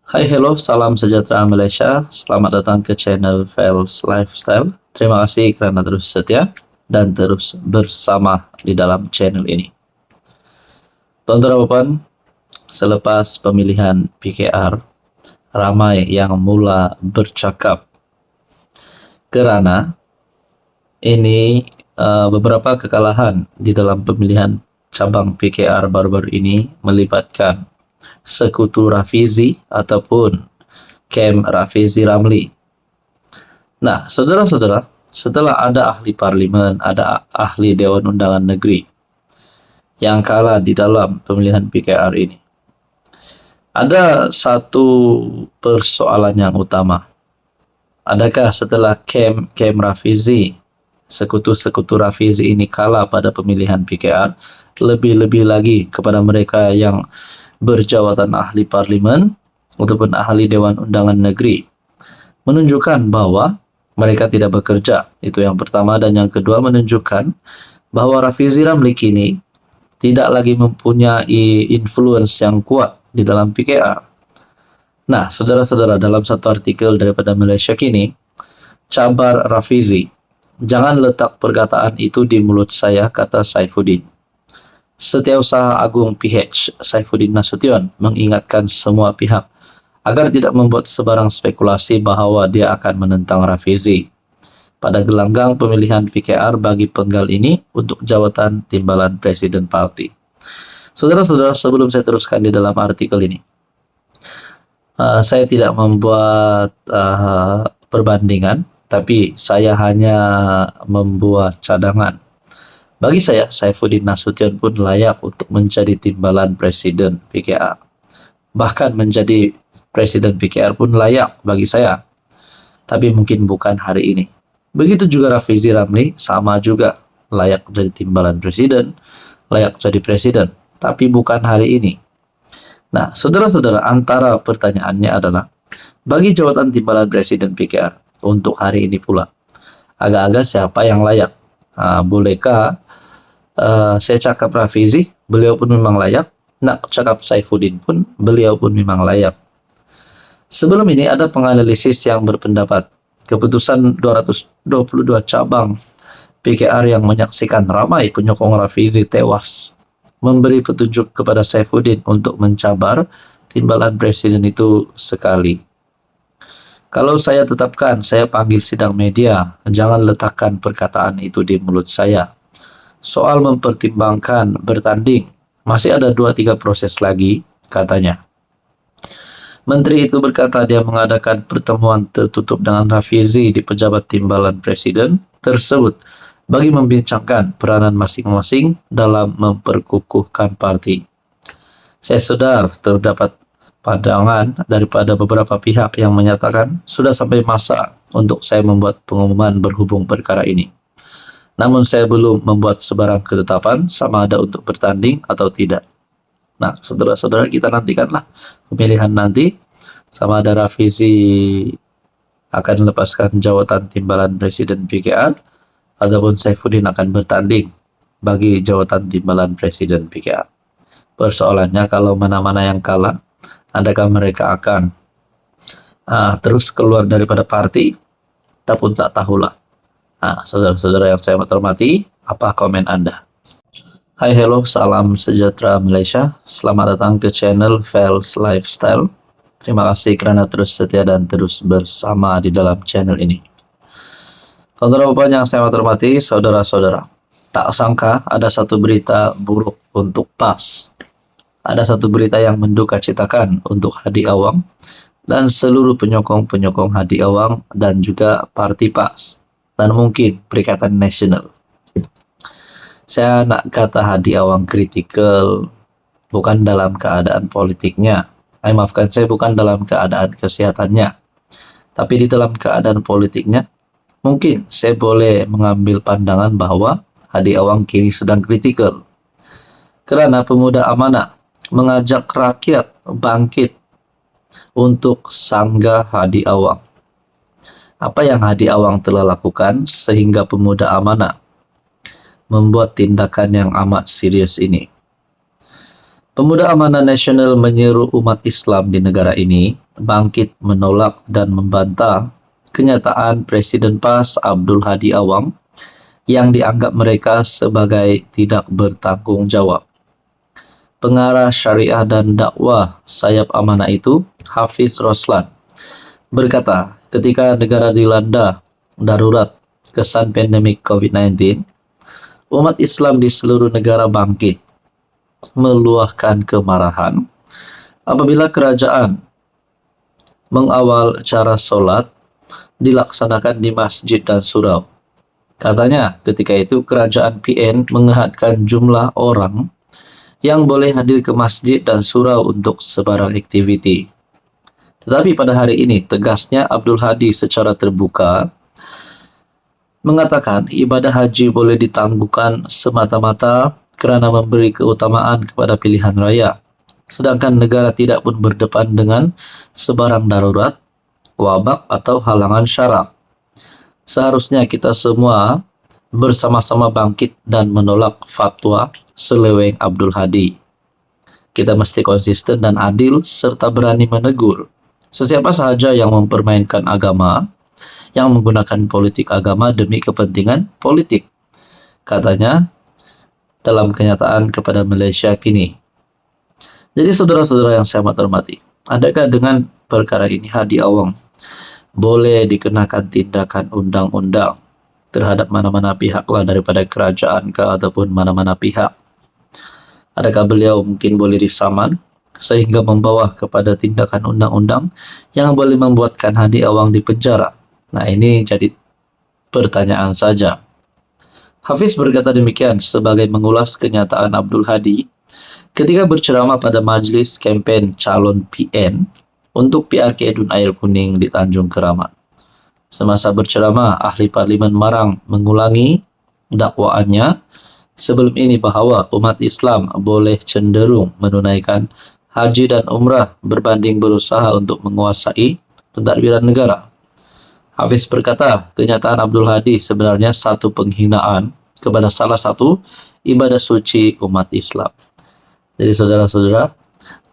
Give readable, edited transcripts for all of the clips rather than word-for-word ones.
Hai, hello, salam sejahtera Malaysia. Selamat datang ke channel Fels Lifestyle. Terima kasih karena terus setia dan terus bersama di dalam channel ini. Tuan-tuan dan puan, selepas pemilihan PKR, ramai yang mula bercakap kerana ini beberapa kekalahan di dalam pemilihan cabang PKR baru-baru ini melibatkan Sekutu Rafizi ataupun Kem Rafizi Ramli. Nah, saudara-saudara, setelah ada ahli parlimen, ada ahli Dewan Undangan Negeri yang kalah di dalam pemilihan PKR ini, ada satu persoalan yang utama. Adakah setelah Kem Rafizi, sekutu Rafizi ini kalah pada pemilihan PKR, lebih-lebih lagi kepada mereka yang berjawatan ahli parlimen ataupun ahli Dewan Undangan Negeri, menunjukkan bahwa mereka tidak bekerja. Itu yang pertama. Dan yang kedua, menunjukkan bahwa Rafizi Ramli kini tidak lagi mempunyai influence yang kuat di dalam PKR. Nah, saudara-saudara, dalam satu artikel daripada Malaysia kini, cabar Rafizi, jangan letak perkataan itu di mulut saya, kata Saifuddin. Setiausaha Agung PH Saifuddin Nasution mengingatkan semua pihak agar tidak membuat sebarang spekulasi bahawa dia akan menentang Rafizi pada gelanggang pemilihan PKR bagi penggal ini untuk jawatan timbalan Presiden Parti. Saudara-saudara, sebelum saya teruskan di dalam artikel ini, saya tidak membuat perbandingan, tapi saya hanya membuat cadangan. Bagi saya, Saifuddin Nasution pun layak untuk menjadi timbalan Presiden PKR. Bahkan menjadi Presiden PKR pun layak bagi saya. Tapi mungkin bukan hari ini. Begitu juga Rafizi Ramli, sama juga layak menjadi timbalan Presiden, layak menjadi Presiden. Tapi bukan hari ini. Nah, saudara-saudara, antara pertanyaannya adalah, bagi jawatan timbalan Presiden PKR untuk hari ini pula, agak-agak siapa yang layak? Bolehkah saya cakap Rafizi, beliau pun memang layak. Nak cakap Saifuddin pun, beliau pun memang layak. Sebelum ini ada penganalisis yang berpendapat keputusan 222 cabang PKR yang menyaksikan ramai penyokong Rafizi tewas memberi petunjuk kepada Saifuddin untuk mencabar timbalan Presiden itu sekali. Kalau saya tetapkan, saya panggil sidang media, jangan letakkan perkataan itu di mulut saya. Soal mempertimbangkan bertanding, masih ada 2-3 proses lagi, katanya. Menteri itu berkata dia mengadakan pertemuan tertutup dengan Rafizi di pejabat timbalan Presiden tersebut bagi membincangkan peranan masing-masing dalam memperkukuhkan parti. Saya sedar terdapat pandangan daripada beberapa pihak yang menyatakan sudah sampai masa untuk saya membuat pengumuman berhubung perkara ini. Namun saya belum membuat sebarang ketetapan sama ada untuk bertanding atau tidak. Nah, saudara-saudara, kita nantikanlah pemilihan nanti sama ada Rafizi akan melepaskan jawatan timbalan Presiden PKR ataupun Saifuddin akan bertanding bagi jawatan timbalan Presiden PKR. Persoalannya, kalau mana-mana yang kalah, adakah mereka akan terus keluar daripada parti? Kita pun tak tahulah. Saudara-saudara yang saya hormati, apa komen Anda? Hai, hello, salam sejahtera Malaysia. Selamat datang ke channel Fels Lifestyle. Terima kasih kerana terus setia dan terus bersama di dalam channel ini. Tuan-tuan yang saya hormati, saudara-saudara, tak sangka ada satu berita buruk untuk PAS. Ada satu berita yang menduka citakan untuk Hadi Awang dan seluruh penyokong-penyokong Hadi Awang dan juga parti PAS dan mungkin Perikatan Nasional. Saya nak kata Hadi Awang kritikal bukan dalam keadaan politiknya. Maafkan saya, bukan dalam keadaan kesehatannya. Tapi di dalam keadaan politiknya, mungkin saya boleh mengambil pandangan bahwa Hadi Awang kini sedang kritikal. Kerana pemuda amanah mengajak rakyat bangkit untuk sanggah Hadi Awang. Apa yang Hadi Awang telah lakukan sehingga pemuda amanah membuat tindakan yang amat serius ini? Pemuda Amanah Nasional menyeru umat Islam di negara ini bangkit menolak dan membantah kenyataan Presiden PAS Abdul Hadi Awang yang dianggap mereka sebagai tidak bertanggung jawab. Pengarah Syariah dan Dakwah Sayap Amanah itu, Hafiz Roslan, berkata, ketika negara dilanda darurat kesan pandemik COVID-19, umat Islam di seluruh negara bangkit meluahkan kemarahan apabila kerajaan mengawal cara solat dilaksanakan di masjid dan surau. Katanya ketika itu kerajaan PN menghadkan jumlah orang yang boleh hadir ke masjid dan surau untuk sebarang aktiviti. Tetapi pada hari ini tegasnya Abdul Hadi secara terbuka mengatakan ibadah haji boleh ditangguhkan semata-mata kerana memberi keutamaan kepada pilihan raya. Sedangkan negara tidak pun berdepan dengan sebarang darurat, wabak atau halangan syarak. Seharusnya kita semua bersama-sama bangkit dan menolak fatwa seleweng Abdul Hadi. Kita mesti konsisten dan adil serta berani menegur sesiapa sahaja yang mempermainkan agama, yang menggunakan politik agama demi kepentingan politik, katanya dalam kenyataan kepada Malaysia kini. Jadi saudara-saudara yang saya hormati, adakah dengan perkara ini Hadi Awang boleh dikenakan tindakan undang-undang terhadap mana-mana pihaklah daripada kerajaan ke ataupun mana-mana pihak? Adakah beliau mungkin boleh disaman sehingga membawa kepada tindakan undang-undang yang boleh membuatkan Hadi Awang dipenjara? Nah, ini jadi pertanyaan saja. Hafiz berkata demikian sebagai mengulas kenyataan Abdul Hadi ketika berceramah pada majlis kempen calon PN untuk PRK Edun Air Kuning di Tanjung Keramat. Semasa berceramah, ahli Parlimen Marang mengulangi dakwaannya sebelum ini bahawa umat Islam boleh cenderung menunaikan haji dan umrah berbanding berusaha untuk menguasai pentadbiran negara. Hafiz berkata, kenyataan Abdul Hadi sebenarnya satu penghinaan kepada salah satu ibadah suci umat Islam. Jadi saudara-saudara,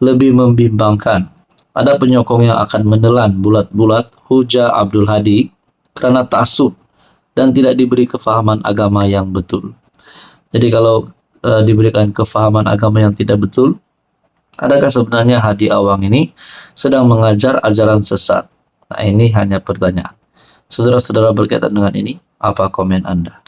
lebih membimbangkan ada penyokong yang akan menelan bulat-bulat hujah Abdul Hadi kerana taksub dan tidak diberi kefahaman agama yang betul. Jadi kalau diberikan kefahaman agama yang tidak betul, adakah sebenarnya Hadi Awang ini sedang mengajar ajaran sesat? Nah, ini hanya pertanyaan. Saudara-saudara berkaitan dengan ini, apa komen Anda?